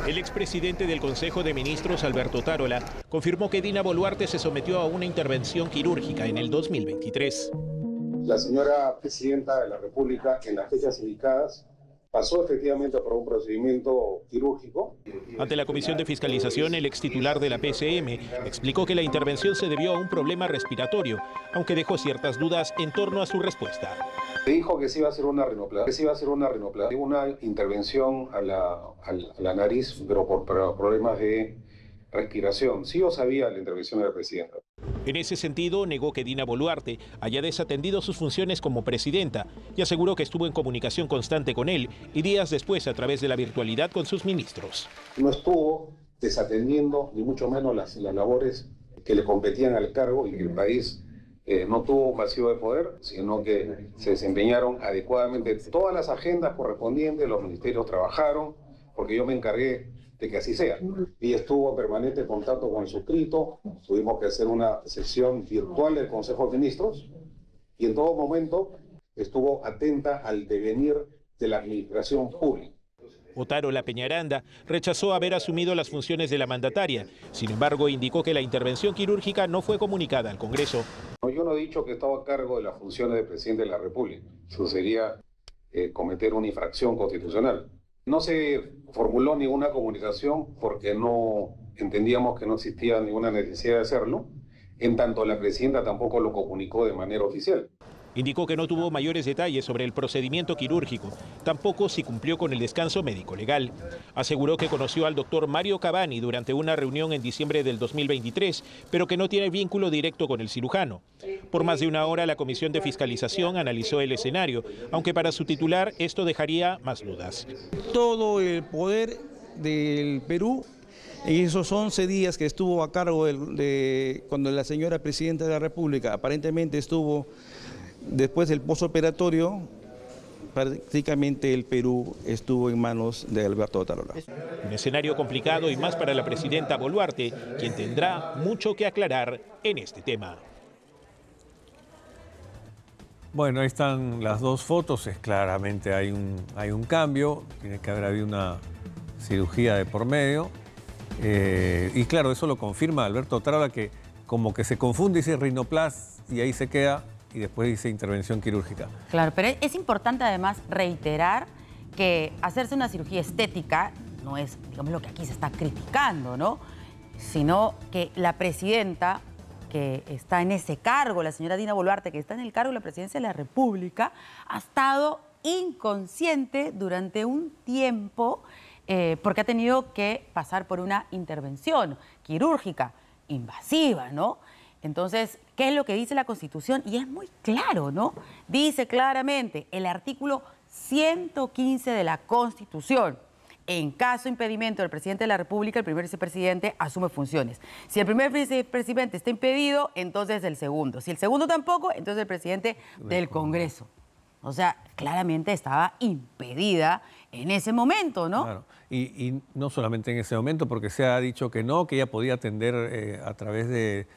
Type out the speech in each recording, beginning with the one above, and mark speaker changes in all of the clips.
Speaker 1: El expresidente del Consejo de Ministros, Alberto Otárola, confirmó que Dina Boluarte se sometió a una intervención quirúrgica en el 2023.
Speaker 2: La señora presidenta de la República, en las fechas indicadas, pasó efectivamente por un procedimiento quirúrgico.
Speaker 1: Ante la Comisión de Fiscalización, el extitular de la PCM explicó que la intervención se debió a un problema respiratorio, aunque dejó ciertas dudas en torno a su respuesta.
Speaker 2: Dijo que se iba a hacer una rinoplastia, una intervención a la nariz, pero por problemas de respiración. Sí o sabía la intervención de la presidenta.
Speaker 1: En ese sentido, negó que Dina Boluarte haya desatendido sus funciones como presidenta y aseguró que estuvo en comunicación constante con él y días después a través de la virtualidad con sus ministros.
Speaker 2: No estuvo desatendiendo ni mucho menos las labores que le competían al cargo y que el país no tuvo un vacío de poder, sino que se desempeñaron adecuadamente todas las agendas correspondientes, los ministerios trabajaron, porque yo me encargué de que así sea. Y estuvo en permanente contacto con el suscrito, tuvimos que hacer una sesión virtual del Consejo de Ministros y en todo momento estuvo atenta al devenir de la administración pública.
Speaker 1: Otárola Peñaranda rechazó haber asumido las funciones de la mandataria. Sin embargo, indicó que la intervención quirúrgica no fue comunicada al Congreso.
Speaker 2: Yo no he dicho que estaba a cargo de las funciones de presidente de la República. Eso sería cometer una infracción constitucional. No se formuló ninguna comunicación porque no entendíamos que no existía ninguna necesidad de hacerlo. En tanto, la presidenta tampoco lo comunicó de manera oficial.
Speaker 1: Indicó que no tuvo mayores detalles sobre el procedimiento quirúrgico, tampoco si cumplió con el descanso médico legal. Aseguró que conoció al doctor Mario Cavani durante una reunión en diciembre del 2023, pero que no tiene vínculo directo con el cirujano. Por más de una hora, la Comisión de Fiscalización analizó el escenario, aunque para su titular esto dejaría más dudas.
Speaker 3: Todo el poder del Perú, en esos 11 días que estuvo a cargo de cuando la señora presidenta de la República aparentemente estuvo después del posoperatorio, prácticamente el Perú estuvo en manos de Alberto Otárola.
Speaker 1: Un escenario complicado y más para la presidenta Boluarte, quien tendrá mucho que aclarar en este tema.
Speaker 4: Bueno, ahí están las dos fotos, claramente hay un cambio, tiene que haber habido una cirugía de por medio. Y claro, eso lo confirma Alberto Otárola, que como que se confunde y dice rinoplastia y ahí se queda, y después dice intervención quirúrgica.
Speaker 5: Claro, pero es importante además reiterar que hacerse una cirugía estética no es, digamos, lo que aquí se está criticando, ¿no? Sino que la presidenta que está en ese cargo, la señora Dina Boluarte, que está en el cargo de la presidencia de la República, ha estado inconsciente durante un tiempo porque ha tenido que pasar por una intervención quirúrgica invasiva, ¿no? Entonces, ¿qué es lo que dice la Constitución? Y es muy claro, ¿no? Dice claramente el artículo 115 de la Constitución: en caso de impedimento del presidente de la República, el primer vicepresidente asume funciones. Si el primer vicepresidente está impedido, entonces el segundo. Si el segundo tampoco, entonces el presidente del Congreso. O sea, claramente estaba impedida en ese momento, ¿no?
Speaker 4: Claro. Y no solamente en ese momento, porque se ha dicho que no, que ella podía atender a través de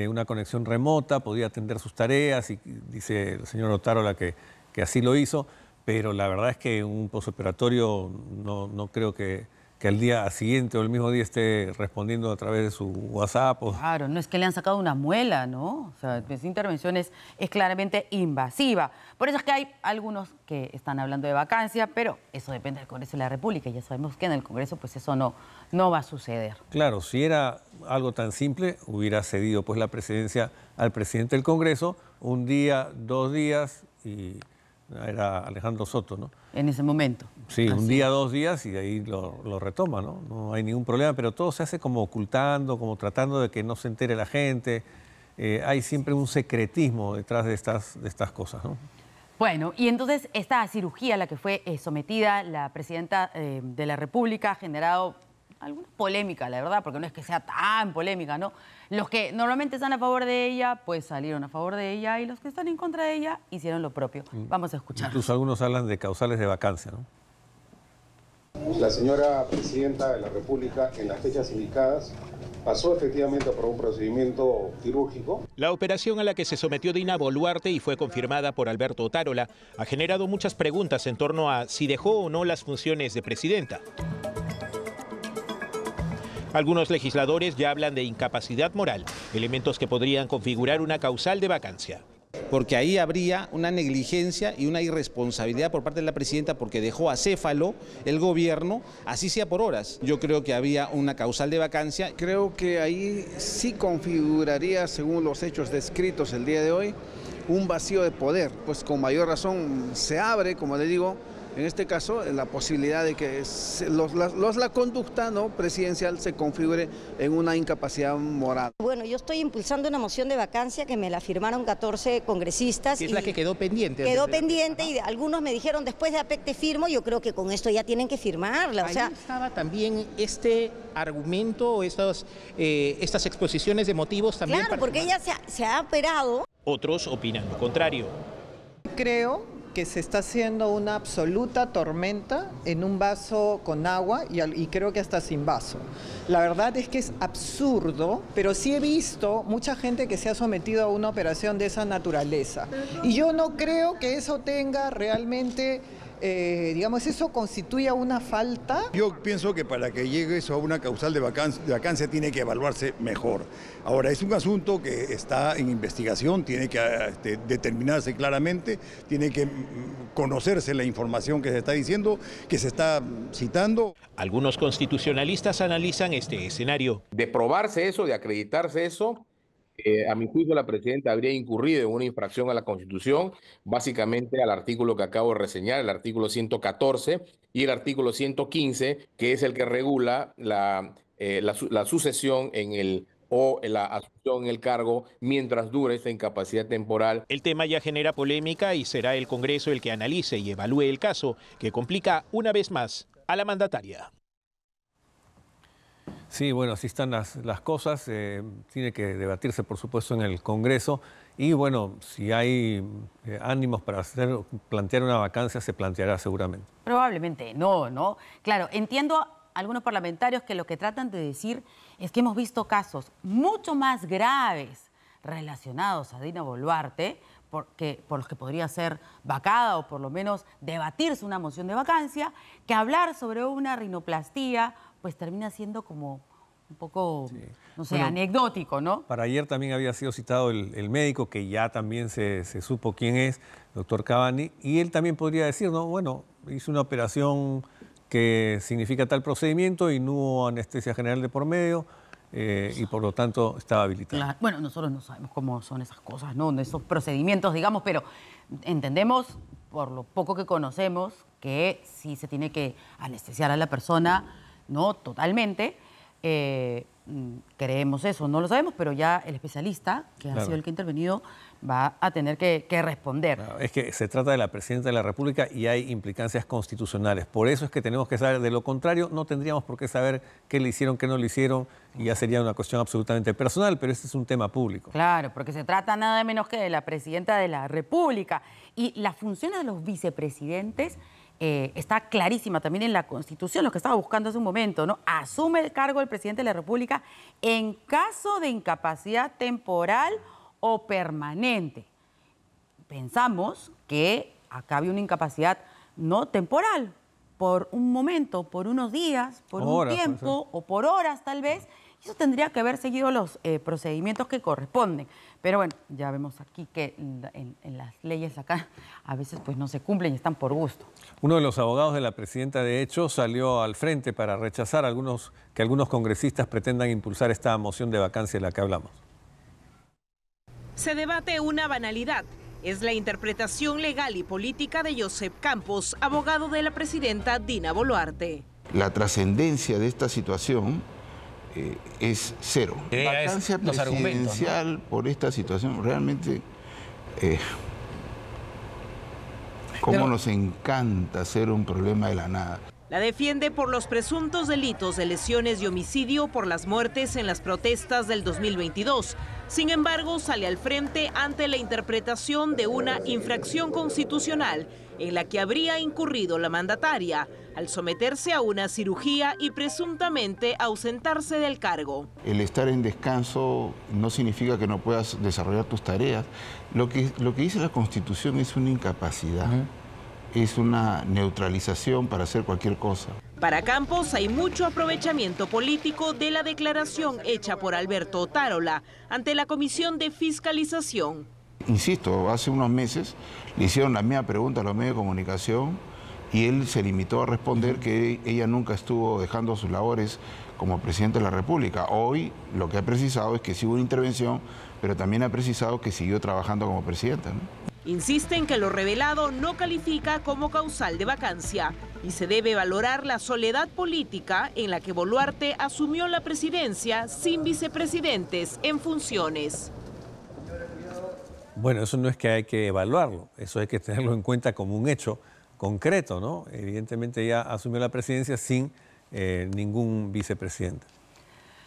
Speaker 4: una conexión remota, podía atender sus tareas, y dice el señor Otárola que así lo hizo, pero la verdad es que un posoperatorio no creo que al día siguiente o el mismo día esté respondiendo a través de su WhatsApp.
Speaker 5: Claro, no es que le han sacado una muela, ¿no? O sea, esa intervención es claramente invasiva. Por eso es que hay algunos que están hablando de vacancia, pero eso depende del Congreso de la República. Ya sabemos que en el Congreso pues eso no va a suceder.
Speaker 4: Claro, si era algo tan simple, hubiera cedido pues la presidencia al presidente del Congreso un día, 2 días, y era Alejandro Soto, ¿no?
Speaker 5: En ese momento.
Speaker 4: Sí, un día, 2 días y de ahí lo retoma, ¿no? No hay ningún problema, pero todo se hace como ocultando, como tratando de que no se entere la gente. Hay siempre un secretismo detrás de estas cosas, ¿no?
Speaker 5: Bueno, y entonces esta cirugía a la que fue sometida la presidenta de la República ha generado alguna polémica, la verdad, porque no es que sea tan polémica, ¿no? Los que normalmente están a favor de ella, pues salieron a favor de ella, y los que están en contra de ella hicieron lo propio. Vamos a escuchar.
Speaker 4: Incluso algunos hablan de causales de vacancia, ¿no?
Speaker 2: La señora presidenta de la República, en las fechas indicadas, pasó efectivamente por un procedimiento quirúrgico.
Speaker 1: La operación a la que se sometió Dina Boluarte y fue confirmada por Alberto Otárola ha generado muchas preguntas en torno a si dejó o no las funciones de presidenta. Algunos legisladores ya hablan de incapacidad moral, elementos que podrían configurar una causal de vacancia.
Speaker 6: Porque ahí habría una negligencia y una irresponsabilidad por parte de la presidenta porque dejó acéfalo el gobierno, así sea por horas. Yo creo que había una causal de vacancia.
Speaker 7: Creo que ahí sí configuraría, según los hechos descritos el día de hoy, un vacío de poder. Pues con mayor razón se abre, como le digo, en este caso, la posibilidad de que la conducta presidencial se configure en una incapacidad moral.
Speaker 8: Bueno, yo estoy impulsando una moción de vacancia que me la firmaron 14 congresistas.
Speaker 9: Que es la que quedó pendiente.
Speaker 8: Quedó pendiente y algunos me dijeron, después de APEC te firmo, yo creo que con esto ya tienen que firmarla.
Speaker 9: Ahí estaba también este argumento, estas exposiciones de motivos también.
Speaker 8: Claro, porque ella se ha operado.
Speaker 1: Otros opinan lo contrario.
Speaker 10: Creo que se está haciendo una absoluta tormenta en un vaso con agua y creo que hasta sin vaso. La verdad es que es absurdo, pero sí he visto mucha gente que se ha sometido a una operación de esa naturaleza. Y yo no creo que eso tenga realmente, digamos, eso constituya una falta.
Speaker 11: Yo pienso que para que llegue eso a una causal de vacancia tiene que evaluarse mejor. Ahora, es un asunto que está en investigación, tiene que determinarse claramente, tiene que conocerse la información que se está diciendo, que se está citando.
Speaker 1: Algunos constitucionalistas analizan este escenario.
Speaker 12: De probarse eso, de acreditarse eso, a mi juicio la presidenta habría incurrido en una infracción a la Constitución, básicamente al artículo que acabo de reseñar, el artículo 114 y el artículo 115, que es el que regula la sucesión o la asunción en el cargo mientras dure esta incapacidad temporal.
Speaker 1: El tema ya genera polémica y será el Congreso el que analice y evalúe el caso, que complica una vez más a la mandataria.
Speaker 4: Sí, bueno, así están las cosas. Tiene que debatirse, por supuesto, en el Congreso. Y bueno, si hay ánimos para plantear una vacancia, se planteará seguramente.
Speaker 5: Probablemente no, ¿no? Claro, entiendo a algunos parlamentarios que lo que tratan de decir es que hemos visto casos mucho más graves relacionados a Dina Boluarte, por los que podría ser vacada o por lo menos debatirse una moción de vacancia, que hablar sobre una rinoplastía pues termina siendo como un poco, sí, no sé, bueno, anecdótico, ¿no?
Speaker 4: Para ayer también había sido citado el médico, que ya también se supo quién es, el doctor Cavani, y él también podría decir, ¿no? Bueno, hizo una operación que significa tal procedimiento y no hubo anestesia general de por medio, y por lo tanto estaba habilitado.
Speaker 5: Claro. Bueno, nosotros no sabemos cómo son esas cosas, ¿no? Esos procedimientos, digamos, pero entendemos, por lo poco que conocemos, que sí se tiene que anestesiar a la persona, no totalmente. Creemos eso, no lo sabemos, pero ya el especialista, que ha sido el que ha intervenido, va a tener que responder.
Speaker 4: Claro, es que se trata de la presidenta de la República y hay implicancias constitucionales. Por eso es que tenemos que saber. De lo contrario, no tendríamos por qué saber qué le hicieron, qué no le hicieron, y ya sería una cuestión absolutamente personal, pero este es un tema público.
Speaker 5: Claro, porque se trata nada menos que de la presidenta de la República. Y las funciones de los vicepresidentes está clarísima también en la Constitución, lo que estaba buscando hace un momento, ¿no? Asume el cargo del presidente de la República en caso de incapacidad temporal o permanente. Pensamos que acá había una incapacidad no temporal, por un momento, por unos días, por un tiempo o por horas tal vez. Eso tendría que haber seguido los procedimientos que corresponden. Pero bueno, ya vemos aquí que en las leyes acá a veces pues no se cumplen y están por gusto.
Speaker 4: Uno de los abogados de la presidenta, de hecho, salió al frente para rechazar que algunos congresistas pretendan impulsar esta moción de vacancia de la que hablamos.
Speaker 13: Se debate una banalidad. Es la interpretación legal y política de Joseph Campos, abogado de la presidenta Dina Boluarte.
Speaker 14: La trascendencia de esta situación es cero. Vacancia presidencial, ¿no? Por esta situación, realmente, cómo nos encanta hacer un problema de la nada.
Speaker 13: La defiende por los presuntos delitos de lesiones y homicidio por las muertes en las protestas del 2022. Sin embargo, sale al frente ante la interpretación de una infracción constitucional en la que habría incurrido la mandataria al someterse a una cirugía y presuntamente ausentarse del cargo.
Speaker 14: El estar en descanso no significa que no puedas desarrollar tus tareas. Lo que dice la Constitución es una incapacidad. Es una neutralización para hacer cualquier cosa.
Speaker 13: Para Campos hay mucho aprovechamiento político de la declaración hecha por Alberto Otárola ante la Comisión de Fiscalización.
Speaker 14: Insisto, hace unos meses le hicieron la misma pregunta a los medios de comunicación y él se limitó a responder que ella nunca estuvo dejando sus labores como presidente de la República. Hoy lo que ha precisado es que sí hubo una intervención, pero también ha precisado que siguió trabajando como presidenta, ¿no?
Speaker 13: Insiste en que lo revelado no califica como causal de vacancia y se debe valorar la soledad política en la que Boluarte asumió la presidencia sin vicepresidentes en funciones.
Speaker 4: Bueno, eso no es que hay que evaluarlo, eso hay que tenerlo en cuenta como un hecho concreto, ¿no? Evidentemente ella asumió la presidencia sin ningún vicepresidente.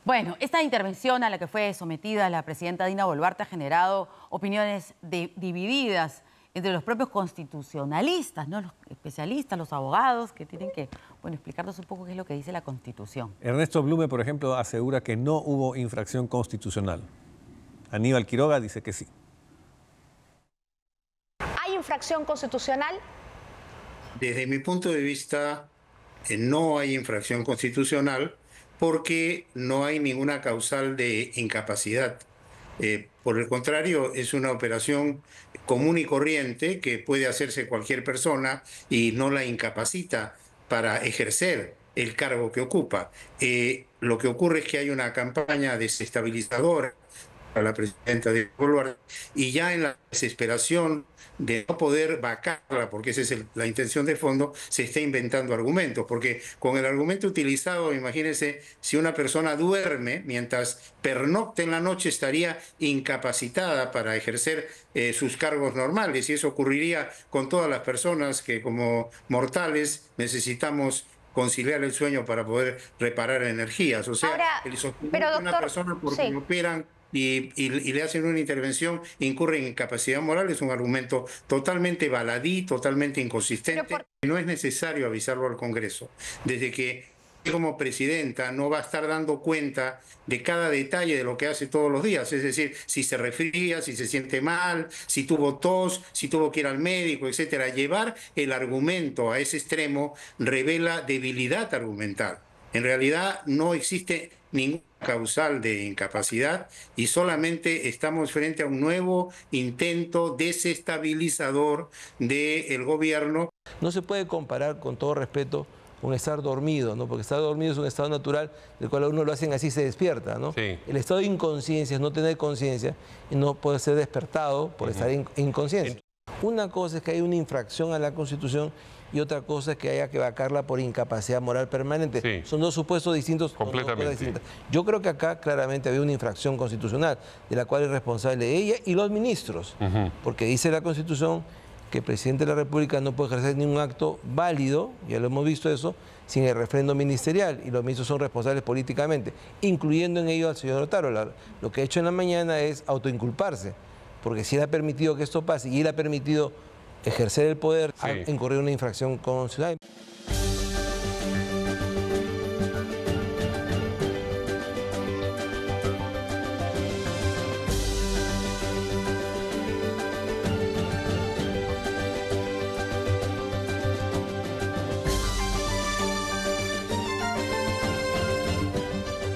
Speaker 5: Bueno, esta intervención a la que fue sometida la presidenta Dina Boluarte ha generado opiniones divididas entre los propios constitucionalistas, ¿no? Los especialistas, los abogados, que tienen que explicarnos un poco qué es lo que dice la Constitución.
Speaker 4: Ernesto Blume, por ejemplo, asegura que no hubo infracción constitucional. Aníbal Quiroga dice que sí.
Speaker 15: ¿Hay infracción constitucional?
Speaker 16: Desde mi punto de vista, no hay infracción constitucional porque no hay ninguna causal de incapacidad. Por el contrario, es una operación común y corriente que puede hacerse cualquier persona y no la incapacita para ejercer el cargo que ocupa. Lo que ocurre es que hay una campaña desestabilizadora a la presidenta de Boluarte y ya en la desesperación de no poder vacarla, porque esa es la intención de fondo, se está inventando argumentos, porque con el argumento utilizado, imagínense, si una persona duerme mientras pernocta en la noche estaría incapacitada para ejercer sus cargos normales, y eso ocurriría con todas las personas que como mortales necesitamos conciliar el sueño para poder reparar energías. O sea, el sostenimiento de una persona porque operan y le hacen una intervención, incurre en incapacidad moral, es un argumento totalmente baladí, totalmente inconsistente. No es necesario avisarlo al Congreso. Desde que como presidenta no va a estar dando cuenta de cada detalle de lo que hace todos los días, es decir, si se resfría, si se siente mal, si tuvo tos, si tuvo que ir al médico, etcétera. Llevar el argumento a ese extremo revela debilidad argumental. En realidad no existe ninguna causal de incapacidad y solamente estamos frente a un nuevo intento desestabilizador del gobierno.
Speaker 17: No se puede comparar, con todo respeto, un estar dormido, ¿no? Porque estar dormido es un estado natural del cual a uno lo hacen así, se despierta, ¿no? Sí. El estado de inconsciencia es no tener conciencia y no poder ser despertado por estar en inconsciencia. Una cosa es que hay una infracción a la Constitución y otra cosa es que haya que vacarla por incapacidad moral permanente. Sí. Son dos supuestos distintos. Completamente. Yo creo que acá claramente había una infracción constitucional de la cual es responsable ella y los ministros, porque dice la Constitución que el presidente de la República no puede ejercer ningún acto válido, ya lo hemos visto eso, sin el refrendo ministerial, y los ministros son responsables políticamente, incluyendo en ello al señor Otárola. Lo que ha hecho en la mañana es autoinculparse, porque si él ha permitido que esto pase y él ha permitido ejercer el poder, ha incurrido en una infracción constitucional.